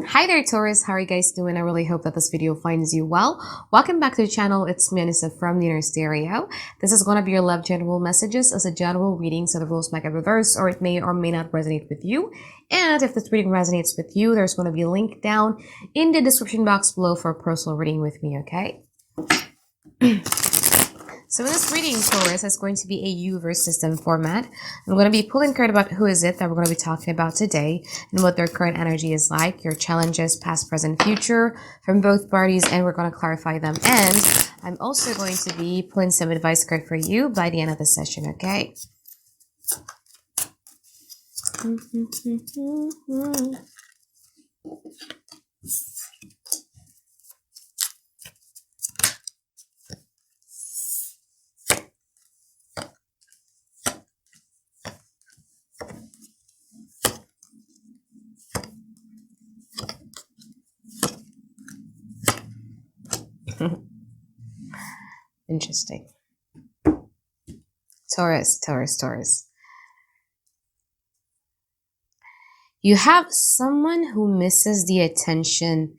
Hi there, Taurus. How are you guys doing? I really hope that this video finds you well. Welcome back to the channel. It's me, Anisa from the Inner Stereo. This is going to be your love general messages as a general reading, so the rules might get reversed or it may or may not resonate with you. And if this reading resonates with you, there's going to be a link down in the description box below for a personal reading with me, okay? So in this reading, Taurus, is going to be a universe system format. I'm going to be pulling card about who is it that we're going to be talking about today and what their current energy is like, your challenges, past, present, future from both parties, and we're going to clarify them. And I'm also going to be pulling some advice card for you by the end of the session, okay? Interesting. Taurus. You have someone who misses the attention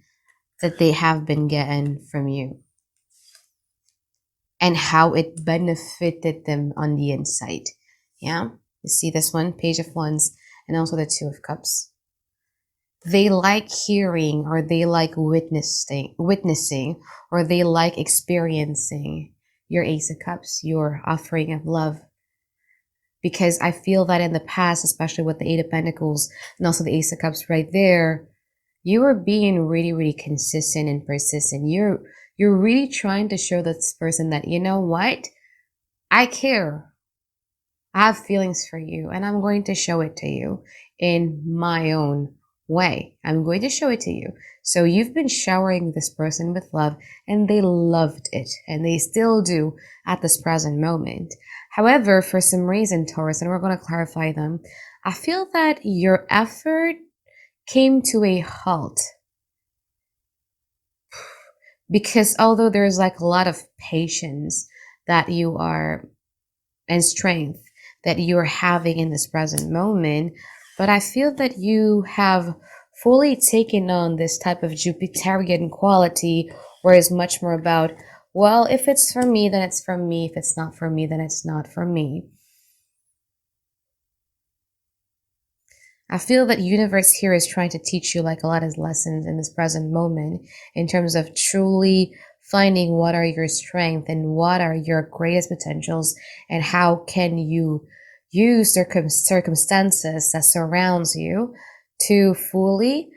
that they have been getting from you and how it benefited them on the inside. Yeah, you see this one, Page of Wands, and also the Two of Cups. They like hearing, or they like witnessing, or they like experiencing your Ace of Cups, your offering of love. Because I feel that in the past, especially with the Eight of Pentacles and also the Ace of Cups right there, you were being really, really consistent and persistent. You're really trying to show this person that, you know what? I care. I have feelings for you, and I'm going to show it to you in my own way. I'm going to show it to you. So you've been showering this person with love, and they loved it, and they still do at this present moment. However, for some reason, Taurus, and we're going to clarify them, I feel that your effort came to a halt. Because although there's like a lot of patience that you are, and strength that you're having in this present moment, but I feel that you have fully taken on this type of Jupiterian quality, where it's much more about, well, if it's for me, then it's for me. If it's not for me, then it's not for me. I feel that universe here is trying to teach you like a lot of lessons in this present moment in terms of truly finding what are your strengths and what are your greatest potentials, and how can you use circumstances that surrounds you to fully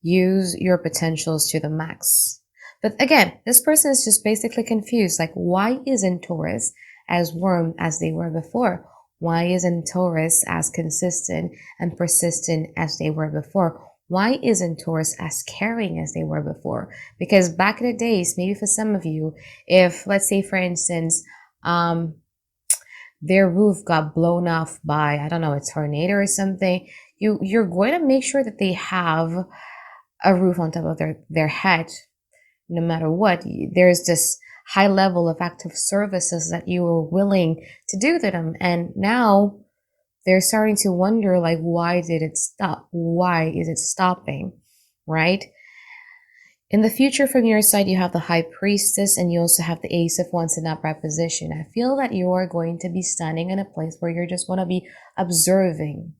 use your potentials to the max. But again, this person is just basically confused. Like, why isn't Taurus as warm as they were before? Why isn't Taurus as consistent and persistent as they were before? Why isn't Taurus as caring as they were before? Because back in the days, maybe for some of you, if, let's say, for instance, their roof got blown off by, I don't know, a tornado or something, you're going to make sure that they have a roof on top of their head, no matter what. There's this high level of active services that you were willing to do to them. And now they're starting to wonder, like, why did it stop? Why is it stopping? Right? In the future, from your side, you have the High Priestess, and you also have the Ace of Wands in upright position. I feel that you are going to be standing in a place where you're just going to be observing.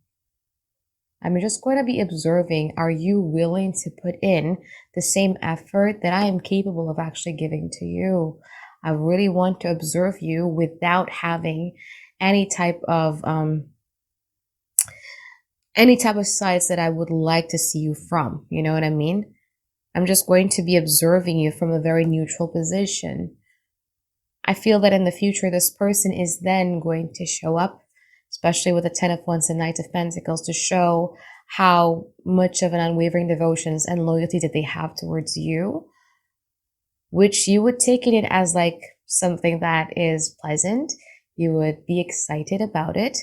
I'm just going to be observing. Are you willing to put in the same effort that I am capable of actually giving to you? I really want to observe you without having any type of sides that I would like to see you from. You know what I mean? I'm just going to be observing you from a very neutral position. I feel that in the future, this person is then going to show up, especially with the Ten of Wands and Knight of Pentacles, to show how much of an unwavering devotions and loyalty that they have towards you, which you would take it as like something that is pleasant. You would be excited about it.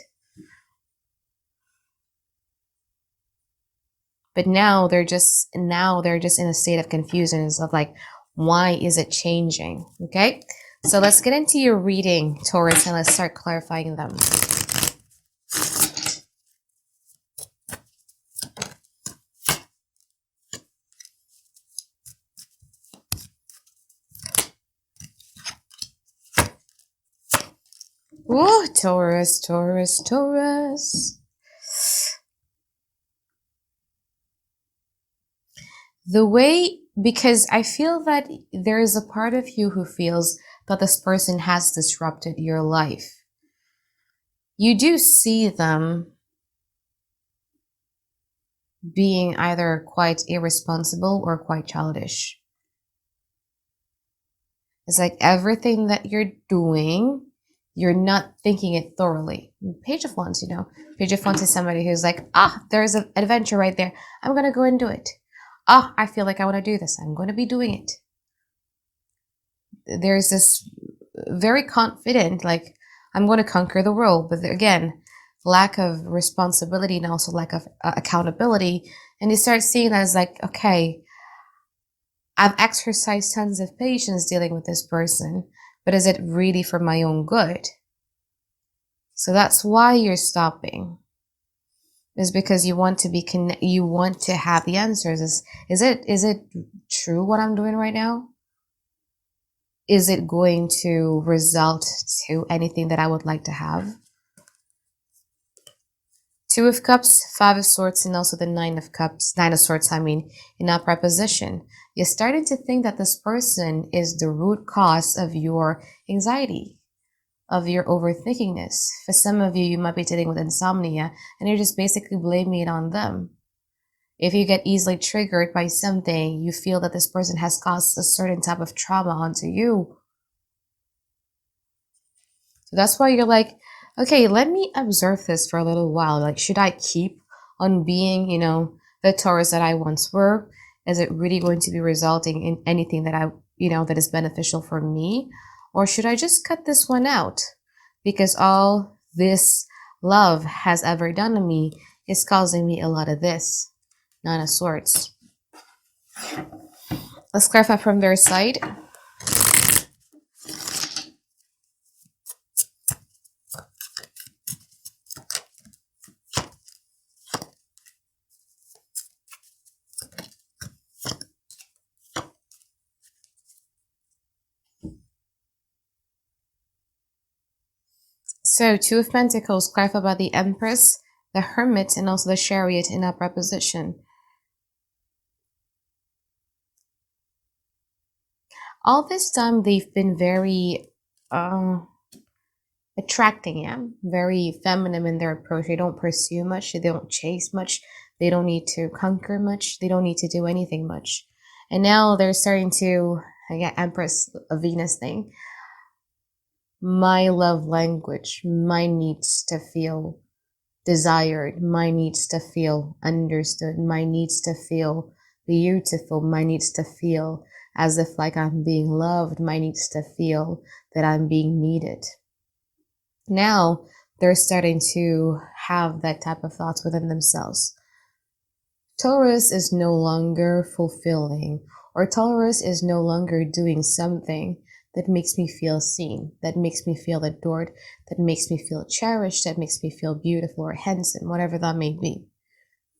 But now they're just in a state of confusion of like, why is it changing? Okay, so let's get into your reading, Taurus, and let's start clarifying them. Ooh, Taurus, Taurus, Taurus. The way, because I feel that there is a part of you who feels that this person has disrupted your life. You do see them being either quite irresponsible or quite childish. It's like everything that you're doing, you're not thinking it thoroughly. Page of Wands, Page of Wands is somebody who's like, there's an adventure right there. I'm going to go and do it. I feel like I want to do this. I'm going to be doing it. There's this very confident, like, I'm going to conquer the world. But again, lack of responsibility and also lack of accountability. And you start seeing that as like, okay, I've exercised tons of patience dealing with this person, but is it really for my own good? So that's why you're stopping. Is because you want to be you want to have the answers. Is it true what I'm doing right now? Is it going to result to anything that I would like to have? Two of Cups, Five of Swords, and also the Nine of Cups, Nine of Swords, in upright position. You're starting to think that this person is the root cause of your anxiety, of your overthinkingness. For some of you, you might be dealing with insomnia, and you're just basically blaming it on them. If you get easily triggered by something, you feel that this person has caused a certain type of trauma onto you. So that's why you're like, okay, let me observe this for a little while. Like, should I keep on being, the Taurus that I once were? Is it really going to be resulting in anything that that is beneficial for me? Or should I just cut this one out? Because all this love has ever done to me is causing me a lot of this. Nine of Swords. Let's clarify from their side. So, Two of Pentacles, clarify about the Empress, the Hermit, and also the Chariot in upright position. All this time, they've been very attracting, very feminine in their approach. They don't pursue much. They don't chase much. They don't need to conquer much. They don't need to do anything much. And now they're starting to, Empress, a Venus thing. My love language, my needs to feel desired, my needs to feel understood, my needs to feel beautiful, my needs to feel as if like I'm being loved, my needs to feel that I'm being needed. Now they're starting to have that type of thoughts within themselves. Taurus is no longer fulfilling, or Taurus is no longer doing something that makes me feel seen, that makes me feel adored, that makes me feel cherished, that makes me feel beautiful or handsome, whatever that may be.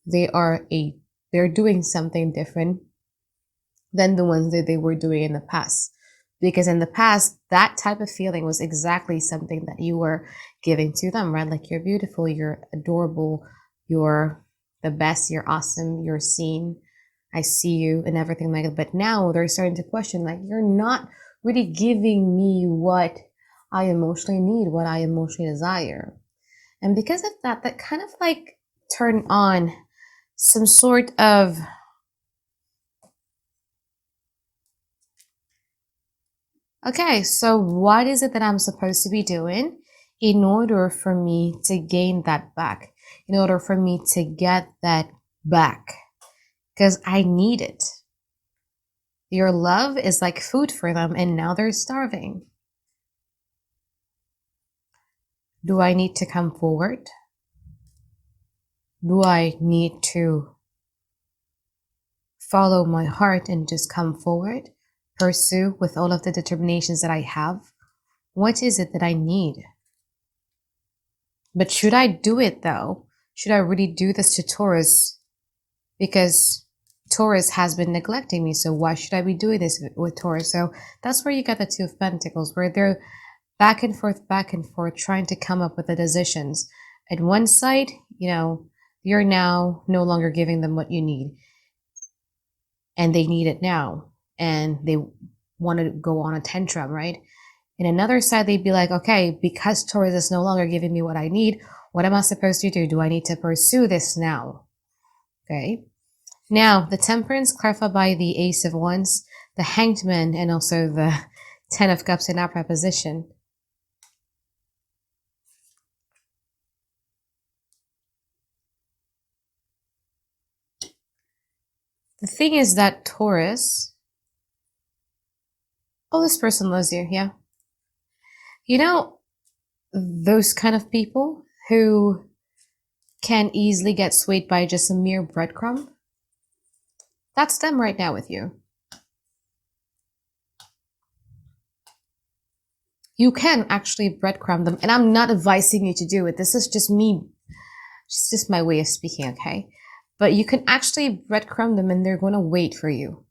They're doing something different than the ones that they were doing in the past. Because in the past, that type of feeling was exactly something that you were giving to them, right? Like, you're beautiful, you're adorable, you're the best, you're awesome, you're seen, I see you, and everything like that. But now they're starting to question, like, you're not really giving me what I emotionally need, what I emotionally desire. And because of that, that kind of like turned on some sort of okay, so what is it that I'm supposed to be doing in order for me to gain that back? In order for me to get that back? Because I need it. Your love is like food for them, and now they're starving. Do I need to come forward? Do I need to follow my heart and just come forward? Pursue with all of the determinations that I have? What is it that I need? But should I do it though? Should I really do this to Taurus? Because Taurus has been neglecting me, so why should I be doing this with Taurus? So that's where you get the Two of Pentacles, where they're back and forth, trying to come up with the decisions. At one side, you're now no longer giving them what you need, and they need it now, and they want to go on a tantrum, right? In another side, they'd be like, okay, because Taurus is no longer giving me what I need, what am I supposed to do? Do I need to pursue this now? Okay. Now, the Temperance clarified by the Ace of Wands, the Hanged Man, and also the Ten of Cups in upright position. The thing is that Taurus, oh, this person loves you, yeah. You know, those kind of people who can easily get swayed by just a mere breadcrumb, that's them right now with you. You can actually breadcrumb them, and I'm not advising you to do it. This is just me. It's just my way of speaking, okay? But you can actually breadcrumb them, and they're going to wait for you.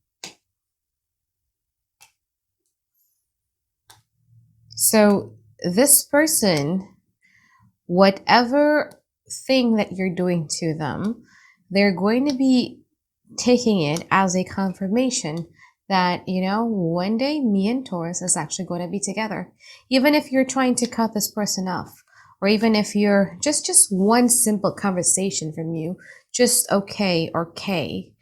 So this person, whatever thing that you're doing to them, they're going to be taking it as a confirmation that, one day me and Taurus is actually going to be together. Even if you're trying to cut this person off, or even if you're just one simple conversation from you, just okay or K,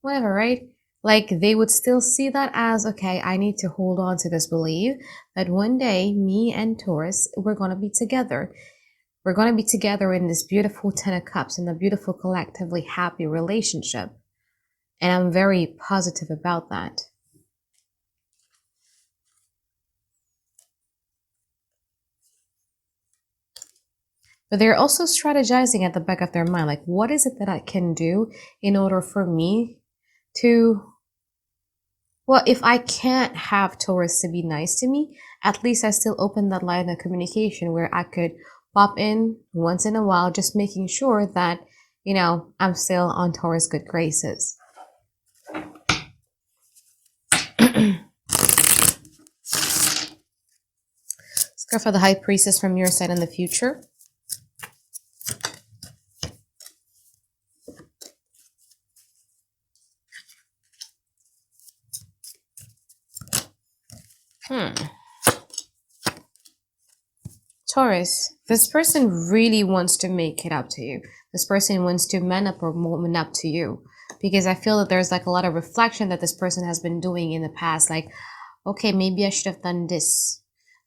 whatever, right? Like, they would still see that as, okay, I need to hold on to this belief that one day me and Taurus, we're going to be together. We're going to be together in this beautiful Ten of Cups, in a beautiful, collectively happy relationship. And I'm very positive about that. But they're also strategizing at the back of their mind, like, what is it that I can do in order for me to, well, if I can't have Taurus to be nice to me, at least I still open that line of communication where I could pop in once in a while, just making sure that, I'm still on Taurus' good graces. Let's go for the High Priestess from your side in the future. Taurus, this person really wants to make it up to you. This person wants to man up or woman up to you. Because I feel that there's like a lot of reflection that this person has been doing in the past. Like, okay, maybe I should have done this.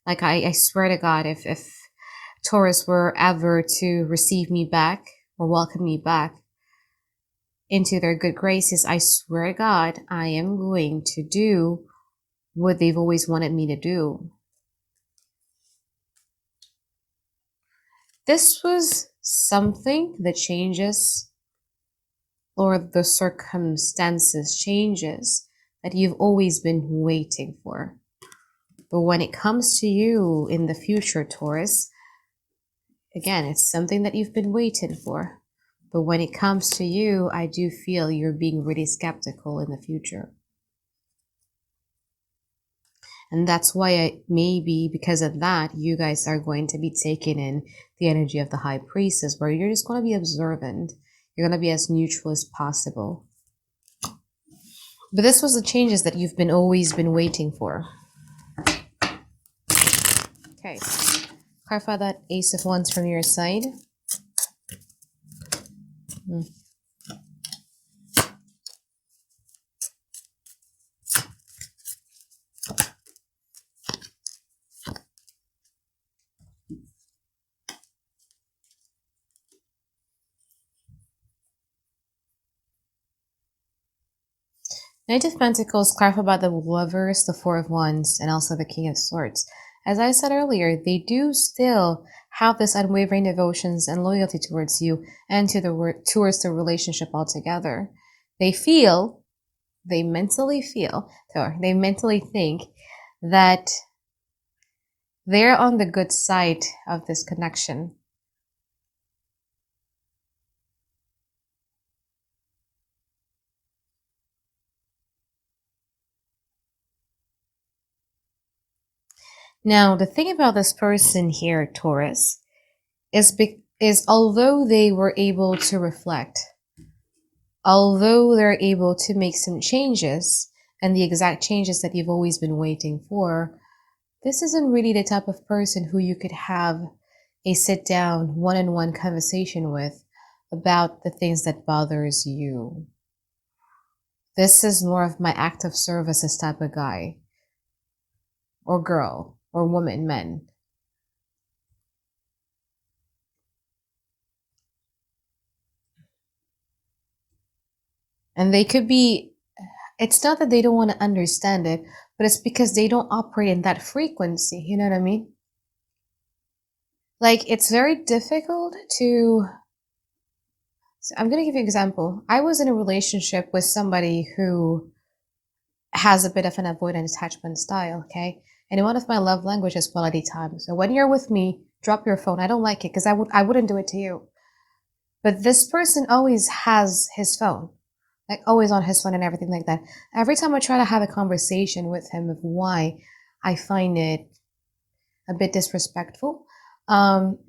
Like, I swear to God, if Taurus were ever to receive me back or welcome me back into their good graces, I swear to God, I am going to do what they've always wanted me to do. This was something that changes, or the circumstances changes, that you've always been waiting for. But when it comes to you in the future, Taurus, again, it's something that you've been waiting for. But when it comes to you, I do feel you're being really skeptical in the future. And that's why maybe because of that, you guys are going to be taking in the energy of the High Priestess, where you're just going to be observant. You're going to be as neutral as possible. But this was the changes that you've always been waiting for. Okay. Clarify that Ace of Wands from your side. Knight of Pentacles, clarify about the Lovers, the Four of Wands, and also the King of Swords. As I said earlier, they do still have this unwavering devotions and loyalty towards you and towards the relationship altogether. They mentally think that they're on the good side of this connection. Now, the thing about this person here, Taurus, is although they were able to reflect, although they're able to make some changes, and the exact changes that you've always been waiting for, this isn't really the type of person who you could have a sit down one-on-one conversation with about the things that bothers you. This is more of my act of services type of guy or girl or woman, men. And they could be, it's not that they don't want to understand it, but it's because they don't operate in that frequency. You know what I mean? Like, it's very difficult to. So I'm going to give you an example. I was in a relationship with somebody who has a bit of an avoidant attachment style, okay? And one of my love languages is quality time. So when you're with me, drop your phone. I don't like it because I wouldn't do it to you. But this person always has his phone, like always on his phone and everything like that. Every time I try to have a conversation with him of why I find it a bit disrespectful,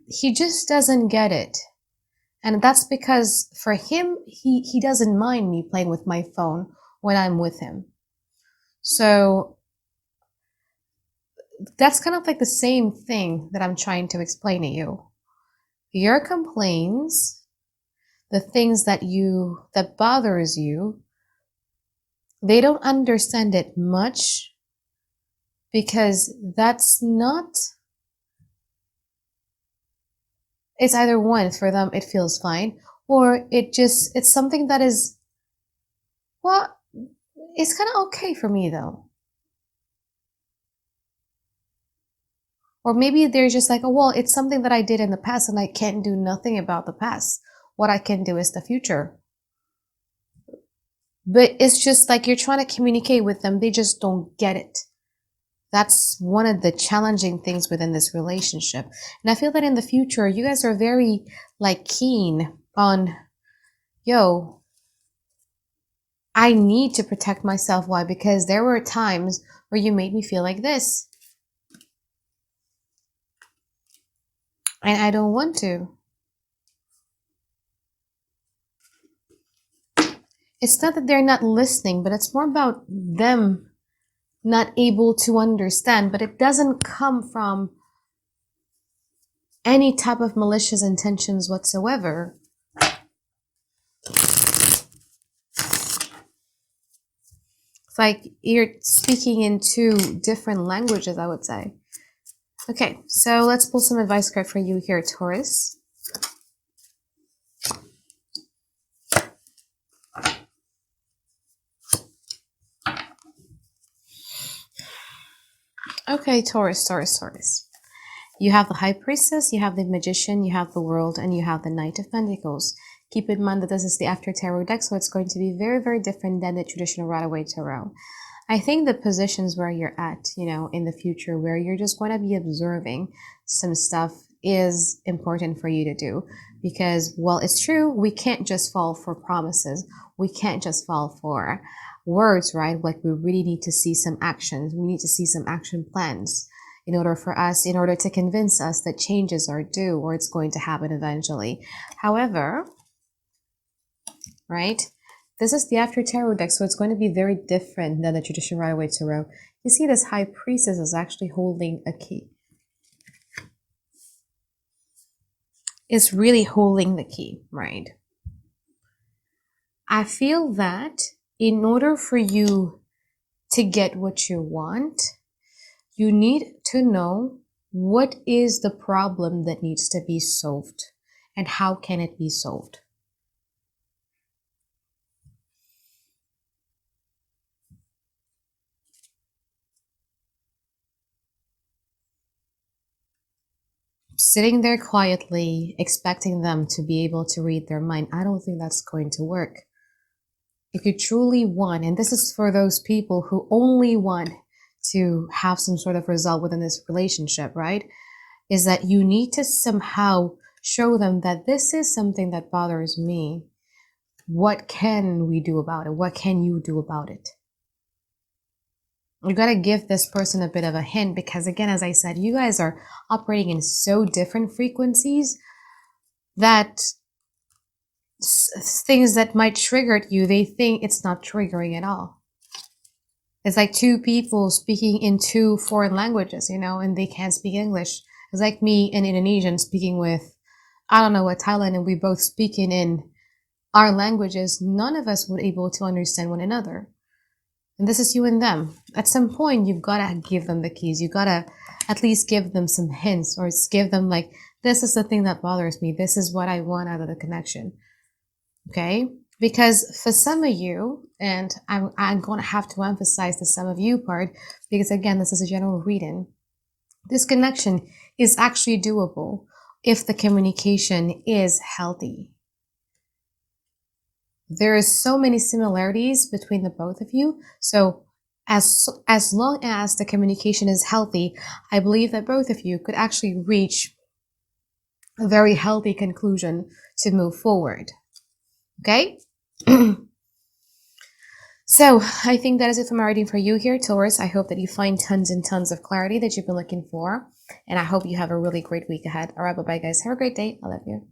he just doesn't get it. And that's because for him, he doesn't mind me playing with my phone when I'm with him. So that's kind of like the same thing that I'm trying to explain to you. Your complaints, the things that bothers you, they don't understand it much because that's not, it's either one, for them it feels fine, or it's something that is, well, it's kind of okay for me though. Or maybe they're just like, oh, well, it's something that I did in the past and I can't do nothing about the past. What I can do is the future. But it's just like you're trying to communicate with them. They just don't get it. That's one of the challenging things within this relationship. And I feel that in the future, you guys are very like keen on, yo, I need to protect myself. Why? Because there were times where you made me feel like this. And I don't want to. It's not that they're not listening, but it's more about them not able to understand. But it doesn't come from any type of malicious intentions whatsoever. It's like you're speaking in two different languages, I would say. Okay, so let's pull some advice card for you here, Taurus. Okay, Taurus. You have the High Priestess, you have the Magician, you have the World, and you have the Knight of Pentacles. Keep in mind that this is the After Tarot deck, so it's going to be very, very different than the traditional Rider-Waite Tarot. I think the positions where you're at, in the future, where you're just going to be observing some stuff is important for you to do. Because, well, it's true, we can't just fall for promises. We can't just fall for words, right? Like, we really need to see some actions. We need to see some action plans in order to convince us that changes are due or it's going to happen eventually. However, right, this is the After Tarot deck, so it's going to be very different than the traditional Rider-Waite Tarot. You see this High Priestess is actually holding a key. It's really holding the key, right? I feel that in order for you to get what you want, you need to know what is the problem that needs to be solved and how can it be solved. Sitting there quietly, expecting them to be able to read their mind, I don't think that's going to work. If you truly want, and this is for those people who only want to have some sort of result within this relationship, right? Is that you need to somehow show them that this is something that bothers me. What can we do about it? What can you do about it? You got to give this person a bit of a hint because, again, as I said, you guys are operating in so different frequencies that things that might trigger you, they think it's not triggering at all. It's like two people speaking in two foreign languages, you know, and they can't speak English. It's like me and Indonesian speaking with, I don't know what, Thailand, and we both speaking in our languages. None of us would able to understand one another. And this is you and them. At some point, you've got to give them the keys. You've got to at least give them some hints or give them like, this is the thing that bothers me. This is what I want out of the connection. Okay? Because for some of you, and I'm going to have to emphasize the some of you part, because again, this is a general reading. This connection is actually doable if the communication is healthy. There is so many similarities between the both of you. So as long as the communication is healthy, I believe that both of you could actually reach a very healthy conclusion to move forward. Okay? So I think that is it for my reading for you here, Taurus. I hope that you find tons and tons of clarity that you've been looking for. And I hope you have a really great week ahead. All right, bye-bye, guys. Have a great day. I love you.